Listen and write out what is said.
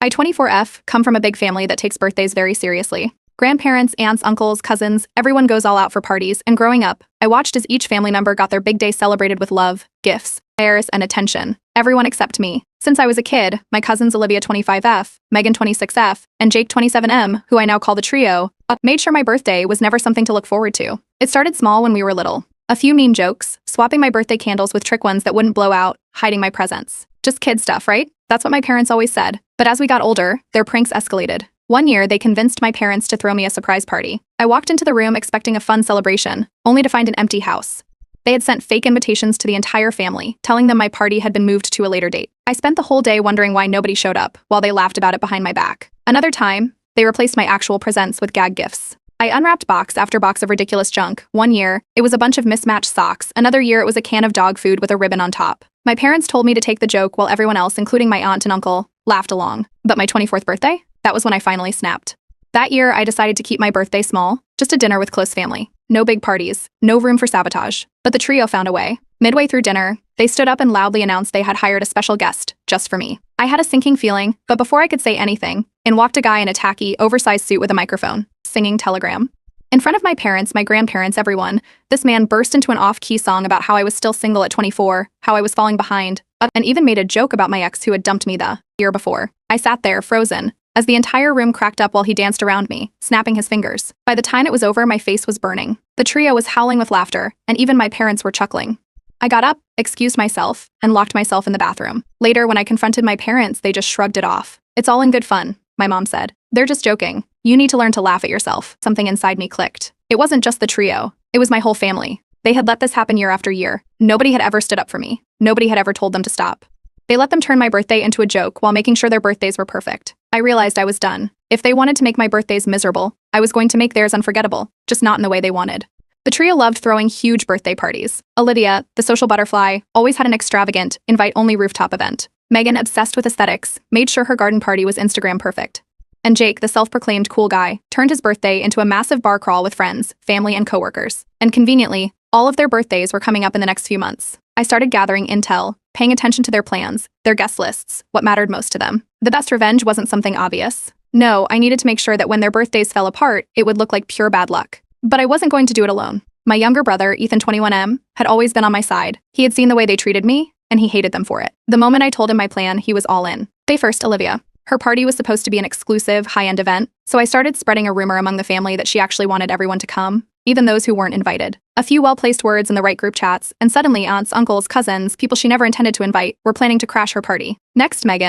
I, 24F, come from a big family that takes birthdays very seriously. Grandparents, aunts, uncles, cousins, everyone goes all out for parties, and growing up, I watched as each family member got their big day celebrated with love, gifts, prayers, and attention. Everyone except me. Since I was a kid, my cousins Olivia 25F, Megan 26F, and Jake 27M, who I now call the trio, made sure my birthday was never something to look forward to. It started small when we were little. A few mean jokes, swapping my birthday candles with trick ones that wouldn't blow out, hiding my presents. Just kid stuff, right? That's what my parents always said. But as we got older, their pranks escalated. One year, they convinced my parents to throw me a surprise party. I walked into the room expecting a fun celebration, only to find an empty house. They had sent fake invitations to the entire family, telling them my party had been moved to a later date. I spent the whole day wondering why nobody showed up, while they laughed about it behind my back. Another time, they replaced my actual presents with gag gifts. I unwrapped box after box of ridiculous junk. One year, it was a bunch of mismatched socks. Another year, it was a can of dog food with a ribbon on top. My parents told me to take the joke while everyone else, including my aunt and uncle, laughed along. But my 24th birthday? That was when I finally snapped. That year, I decided to keep my birthday small, just a dinner with close family. No big parties, no room for sabotage. But the trio found a way. Midway through dinner, they stood up and loudly announced they had hired a special guest, just for me. I had a sinking feeling, but before I could say anything, in walked a guy in a tacky, oversized suit with a microphone, singing Telegram. In front of my parents, my grandparents, everyone, this man burst into an off-key song about how I was still single at 24, how I was falling behind, and even made a joke about my ex who had dumped me the year before. I sat there, frozen, as the entire room cracked up while he danced around me, snapping his fingers. By the time it was over, my face was burning. The trio was howling with laughter, and even my parents were chuckling. I got up, excused myself, and locked myself in the bathroom. Later, when I confronted my parents, they just shrugged it off. "It's all in good fun," my mom said. "They're just joking. You need to learn to laugh at yourself." Something inside me clicked. It wasn't just the trio. It was my whole family. They had let this happen year after year. Nobody had ever stood up for me. Nobody had ever told them to stop. They let them turn my birthday into a joke while making sure their birthdays were perfect. I realized I was done. If they wanted to make my birthdays miserable, I was going to make theirs unforgettable, just not in the way they wanted. The trio loved throwing huge birthday parties. Olivia, the social butterfly, always had an extravagant, invite-only rooftop event. Megan, obsessed with aesthetics, made sure her garden party was Instagram perfect. And Jake, the self-proclaimed cool guy, turned his birthday into a massive bar crawl with friends, family, and coworkers. And conveniently, all of their birthdays were coming up in the next few months. I started gathering intel, paying attention to their plans, their guest lists, what mattered most to them. The best revenge wasn't something obvious. No, I needed to make sure that when their birthdays fell apart, it would look like pure bad luck. But I wasn't going to do it alone. My younger brother, Ethan 21M, had always been on my side. He had seen the way they treated me, and he hated them for it. The moment I told him my plan, he was all in. Day first, Olivia. Her party was supposed to be an exclusive, high-end event, so I started spreading a rumor among the family that she actually wanted everyone to come, even those who weren't invited. A few well-placed words in the right group chats, and suddenly aunts, uncles, cousins, people she never intended to invite, were planning to crash her party. Next, Megan.